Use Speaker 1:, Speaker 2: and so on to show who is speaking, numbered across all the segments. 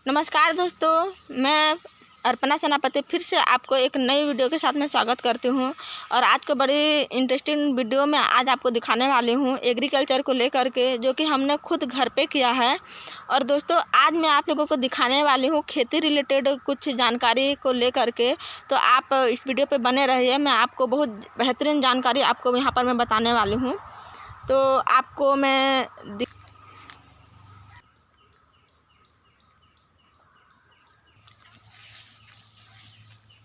Speaker 1: नमस्कार दोस्तों, मैं अर्पणा सेनापति फिर से आपको एक नई वीडियो के साथ में स्वागत करती हूं। और आज को बड़ी इंटरेस्टिंग वीडियो में आज आपको दिखाने वाली हूं एग्रीकल्चर को लेकर के, जो कि हमने खुद घर पे किया है। और दोस्तों, आज मैं आप लोगों को दिखाने वाली हूं खेती रिलेटेड कुछ जानकारी को लेकर के। तो आप इस वीडियो पे बने रहिए, मैं आपको बहुत बेहतरीन जानकारी आपको यहाँ पर मैं बताने वाली हूँ। तो आपको मैं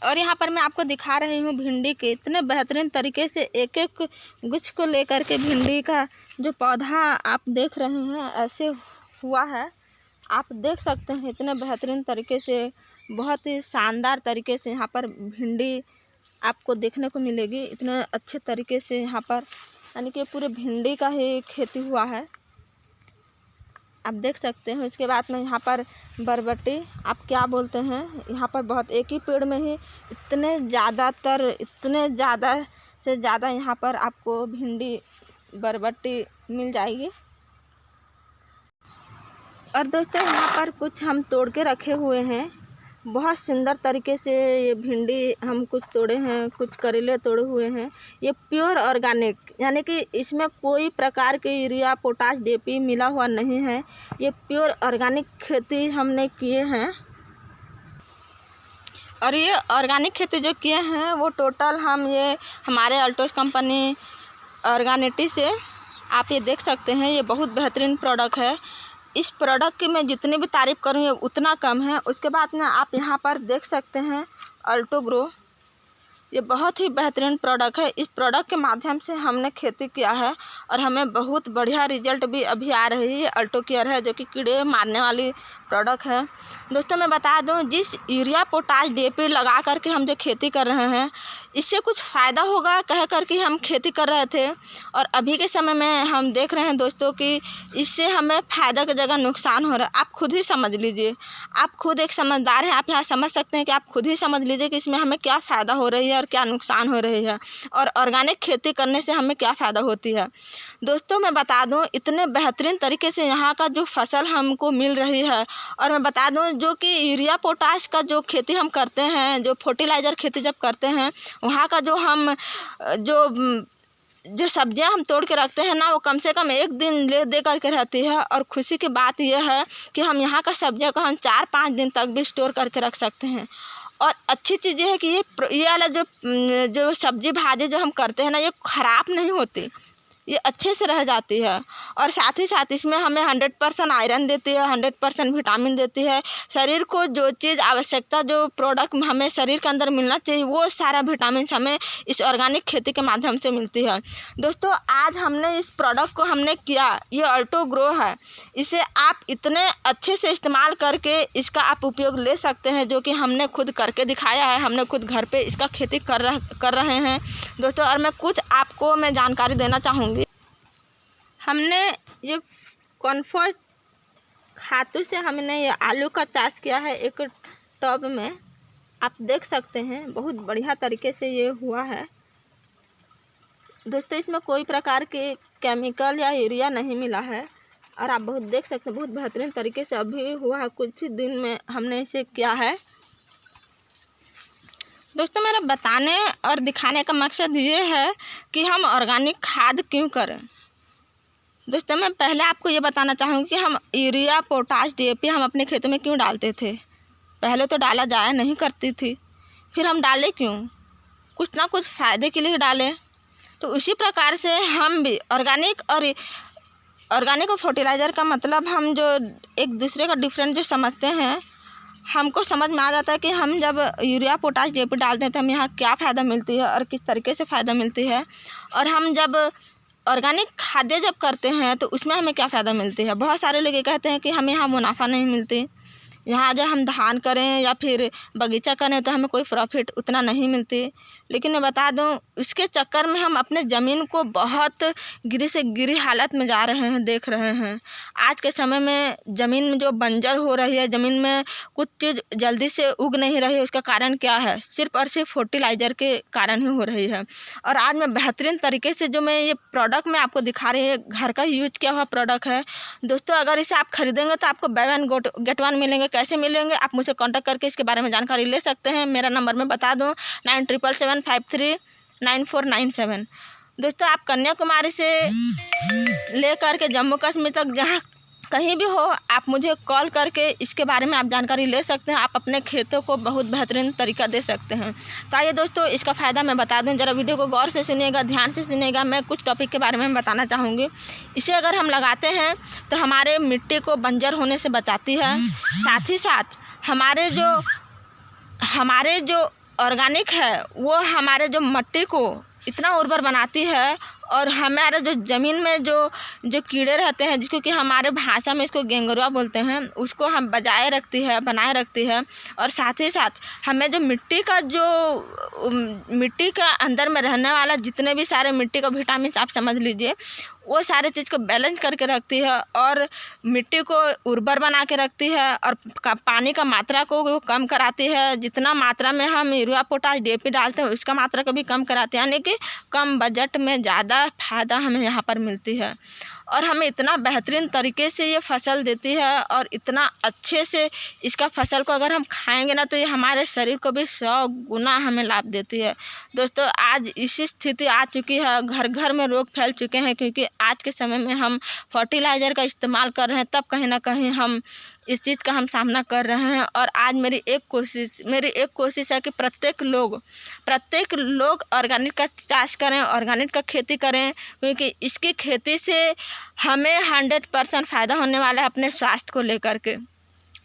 Speaker 1: और यहाँ पर मैं आपको दिखा रही हूँ भिंडी के इतने बेहतरीन तरीके से एक एक गुच्छ को लेकर के भिंडी का जो पौधा आप देख रहे हैं ऐसे हुआ है। आप देख सकते हैं इतने बेहतरीन तरीके से, बहुत ही शानदार तरीके से यहाँ पर भिंडी आपको देखने को मिलेगी। इतने अच्छे तरीके से यहाँ पर यानी कि पूरे भिंडी का ही खेती हुआ है, आप देख सकते हैं। इसके बाद में यहाँ पर बरबटी आप क्या बोलते हैं, यहाँ पर बहुत एक ही पेड़ में ही इतने ज़्यादा से ज़्यादा यहाँ पर आपको भिंडी बरबटी मिल जाएगी। और दोस्तों, यहाँ पर कुछ हम तोड़ के रखे हुए हैं, बहुत सुंदर तरीके से ये भिंडी हम कुछ तोड़े हैं, कुछ करेले तोड़े हुए हैं। ये प्योर ऑर्गेनिक, यानी कि इसमें कोई प्रकार के यूरिया पोटाश डीएपी मिला हुआ नहीं है। ये प्योर ऑर्गेनिक खेती हमने किए हैं। और ये ऑर्गेनिक खेती जो किए हैं वो टोटल हम ये हमारे अल्टोस कंपनी ऑर्गेनिटी से, आप ये देख सकते हैं, ये बहुत बेहतरीन प्रोडक्ट है। इस प्रोडक्ट की मैं जितनी भी तारीफ़ करूँ उतना कम है। उसके बाद में आप यहाँ पर देख सकते हैं अल्टो ग्रो, ये बहुत ही बेहतरीन प्रोडक्ट है। इस प्रोडक्ट के माध्यम से हमने खेती किया है और हमें बहुत बढ़िया रिजल्ट भी अभी आ रही है। अल्टो केयर है जो कि कीड़े मारने वाली प्रोडक्ट है। दोस्तों, मैं बता दूं, जिस यूरिया पोटाश डीएपी लगा करके हम जो खेती कर रहे हैं, इससे कुछ फ़ायदा होगा कह करके हम खेती कर रहे थे। और अभी के समय में हम देख रहे हैं दोस्तों कि इससे हमें फ़ायदा की जगह नुकसान हो रहा है। आप खुद ही समझ लीजिए, आप खुद एक समझदार हैं, आप यहाँ समझ सकते हैं कि आप खुद ही समझ लीजिए कि इसमें हमें क्या फ़ायदा हो रही है और क्या नुकसान हो रही है, और ऑर्गेनिक खेती करने से हमें क्या फ़ायदा होती है। दोस्तों, मैं बता दूं, इतने बेहतरीन तरीके से यहाँ का जो फसल हमको मिल रही है। और मैं बता दूं, जो कि यूरिया पोटाश का जो खेती हम करते हैं, जो फर्टिलाइज़र खेती जब करते हैं, वहाँ का जो हम जो सब्जियां हम तोड़ के रखते हैं ना, वो कम से कम एक दिन ले दे करके रहती है। और खुशी की बात यह है कि हम यहाँ का सब्जियों को हम 4-5 दिन तक भी स्टोर करके रख सकते हैं। और अच्छी चीज़ ये है कि ये वाला जो सब्जी भाजी जो हम करते हैं ना, ये ख़राब नहीं होती, ये अच्छे से रह जाती है। और साथ ही साथ इसमें हमें 100% आयरन देती है, 100% विटामिन देती है। शरीर को जो चीज़ आवश्यकता, जो प्रोडक्ट हमें शरीर के अंदर मिलना चाहिए, वो सारा विटामिन हमें इस ऑर्गेनिक खेती के माध्यम से मिलती है। दोस्तों, आज हमने इस प्रोडक्ट को हमने किया, ये अल्टो ग्रो है। इसे आप इतने अच्छे से इस्तेमाल करके इसका आप उपयोग ले सकते हैं, जो कि हमने खुद करके दिखाया है। हमने खुद घर पे इसका खेती कर रहे हैं दोस्तों। और मैं कुछ आपको मैं जानकारी देना चाहूँगी। हमने ये कॉम्फर्ट खातू से हमने ये आलू का चाष किया है एक टब में, आप देख सकते हैं बहुत बढ़िया तरीके से ये हुआ है। दोस्तों, इसमें कोई प्रकार के केमिकल या यूरिया नहीं मिला है। और आप बहुत देख सकते हैं, बहुत बेहतरीन तरीके से अभी हुआ है, कुछ ही दिन में हमने इसे किया है। दोस्तों, मेरा बताने और दिखाने का मकसद ये है कि हम ऑर्गेनिक खाद क्यों करें। दोस्तों, मैं पहले आपको ये बताना चाहूँगी कि हम यूरिया पोटाश डीएपी हम अपने खेतों में क्यों डालते थे। पहले तो डाला जाया नहीं करती थी, फिर हम डाले क्यों, कुछ ना कुछ फ़ायदे के लिए डालें। तो उसी प्रकार से हम भी ऑर्गेनिक और फर्टिलाइज़र का मतलब हम जो एक दूसरे का डिफरेंट जो समझते हैं, हमको समझ में आ जाता है कि हम जब यूरिया पोटाश डीएपी डालते हैं तो हमें यहाँ क्या फ़ायदा मिलती है और किस तरीके से फ़ायदा मिलती है। और हम जब ऑर्गेनिक खाद्य जब करते हैं तो उसमें हमें क्या फ़ायदा मिलती है। बहुत सारे लोग ये कहते हैं कि हमें यहाँ मुनाफा नहीं मिलती, यहाँ जब हम धान करें या फिर बगीचा करें तो हमें कोई प्रॉफिट उतना नहीं मिलती। लेकिन मैं बता दूं, उसके चक्कर में हम अपने ज़मीन को बहुत गिरी से गिरी हालत में जा रहे हैं, देख रहे हैं। आज के समय में ज़मीन में जो बंजर हो रही है, ज़मीन में कुछ चीज़ जल्दी से उग नहीं रही है, उसका कारण क्या है? सिर्फ और सिर्फ फर्टिलाइज़र के कारण ही हो रही है। और आज मैं बेहतरीन तरीके से जो मैं ये प्रोडक्ट मैं आपको दिखा रही है, घर का यूज किया हुआ प्रोडक्ट है दोस्तों। अगर इसे आप खरीदेंगे तो आपको बाय वन गेट वन मिलेंगे। कैसे मिलेंगे? आप मुझे कॉन्टैक्ट करके इसके बारे में जानकारी ले सकते हैं। मेरा नंबर मैं बता दूँ 9777539497। दोस्तों, आप कन्याकुमारी से लेकर के जम्मू कश्मीर तक जहाँ कहीं भी हो, आप मुझे कॉल करके इसके बारे में आप जानकारी ले सकते हैं। आप अपने खेतों को बहुत बेहतरीन तरीका दे सकते हैं। तो आइए दोस्तों, इसका फ़ायदा मैं बता दूं। ज़रा वीडियो को गौर से सुनिएगा, ध्यान से सुनिएगा। मैं कुछ टॉपिक के बारे में बताना चाहूँगी। इसे अगर हम लगाते हैं तो हमारे मिट्टी को बंजर होने से बचाती है। साथ ही साथ हमारे जो ऑर्गेनिक है वो हमारे जो मिट्टी को इतना उर्वर बनाती है, और हमारे जो ज़मीन में जो कीड़े रहते हैं, जिसको कि हमारे भाषा में इसको गेंगरुआ बोलते हैं, उसको हम बनाए रखती है। और साथ ही साथ हमें जो मिट्टी का अंदर में रहने वाला जितने भी सारे मिट्टी का विटामिन आप समझ लीजिए, वो सारे चीज़ को बैलेंस करके रखती है और मिट्टी को उर्वर बना के रखती है, और पानी का मात्रा को वो कम कराती है। जितना मात्रा में हम यूरिया, पोटाश, DAP डालते हैं, उसका मात्रा को भी कम कराती है। यानी कि कम बजट में ज़्यादा फ़ायदा हमें यहाँ पर मिलती है, और हमें इतना बेहतरीन तरीके से ये फसल देती है, और इतना अच्छे से इसका फसल को अगर हम खाएंगे ना, तो ये हमारे शरीर को भी 100 गुना हमें लाभ देती है। दोस्तों, आज इसी स्थिति आ चुकी है, घर घर में रोग फैल चुके हैं, क्योंकि आज के समय में हम फर्टिलाइज़र का इस्तेमाल कर रहे हैं, तब कहीं ना कहीं हम इस चीज़ का हम सामना कर रहे हैं। और आज मेरी एक कोशिश है कि प्रत्येक लोग ऑर्गेनिक का चाष करें, ऑर्गेनिक का खेती करें, क्योंकि इसकी खेती से हमें 100% फ़ायदा होने वाला है अपने स्वास्थ्य को लेकर के।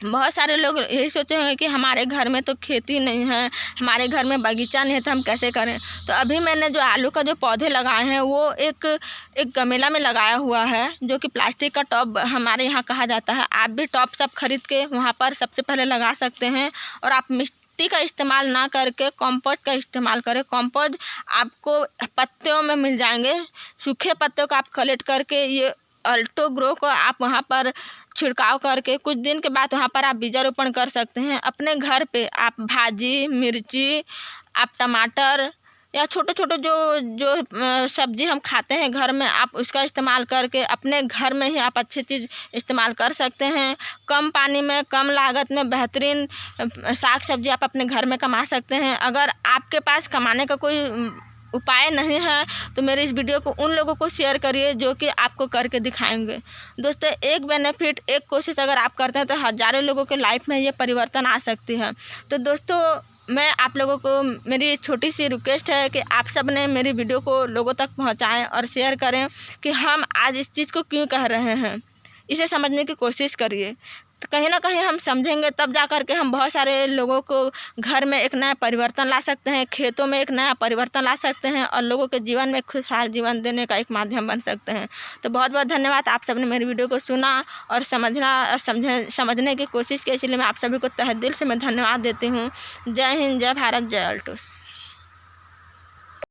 Speaker 1: बहुत सारे लोग यही सोचे होंगे कि हमारे घर में तो खेती नहीं है, हमारे घर में बगीचा नहीं है, तो हम कैसे करें। तो अभी मैंने जो आलू का जो पौधे लगाए हैं वो एक गमला में लगाया हुआ है, जो कि प्लास्टिक का टब हमारे यहाँ कहा जाता है। आप भी टब सब खरीद के वहाँ पर सबसे पहले लगा सकते हैं, और आप मिट्टी का इस्तेमाल ना करके कंपोस्ट का इस्तेमाल करें। कंपोस्ट आपको पत्तियों में मिल जाएंगे, सूखे पत्तों को आप कलेक्ट करके ये अल्टो ग्रो को आप वहाँ पर छिड़काव करके कुछ दिन के बाद वहाँ पर आप बीजारोपण कर सकते हैं। अपने घर पे आप भाजी, मिर्ची, आप टमाटर या छोटे छोटे जो सब्जी हम खाते हैं घर में, आप उसका इस्तेमाल करके अपने घर में ही आप अच्छी चीज़ इस्तेमाल कर सकते हैं। कम पानी में, कम लागत में बेहतरीन साग सब्जी आप अपने घर में कमा सकते हैं। अगर आपके पास कमाने का कोई उपाय नहीं है तो मेरे इस वीडियो को उन लोगों को शेयर करिए जो कि आपको करके दिखाएंगे। दोस्तों, एक बेनिफिट, एक कोशिश अगर आप करते हैं तो हज़ारों लोगों के लाइफ में ये परिवर्तन आ सकती है। तो दोस्तों, मैं आप लोगों को मेरी छोटी सी रिक्वेस्ट है कि आप सब ने मेरी वीडियो को लोगों तक पहुंचाएं और शेयर करें कि हम आज इस चीज़ को क्यों कह रहे हैं। इसे समझने की कोशिश करिए, तो कहीं ना कहीं हम समझेंगे, तब जा कर के हम बहुत सारे लोगों को घर में एक नया परिवर्तन ला सकते हैं, खेतों में एक नया परिवर्तन ला सकते हैं, और लोगों के जीवन में खुशहाल जीवन देने का एक माध्यम बन सकते हैं। तो बहुत बहुत धन्यवाद, आप सबने मेरी वीडियो को सुना और समझने की कोशिश की, इसलिए मैं आप सभी को तहे दिल से मैं धन्यवाद देती हूँ। जय हिंद, जय भारत, जय अल्टोस।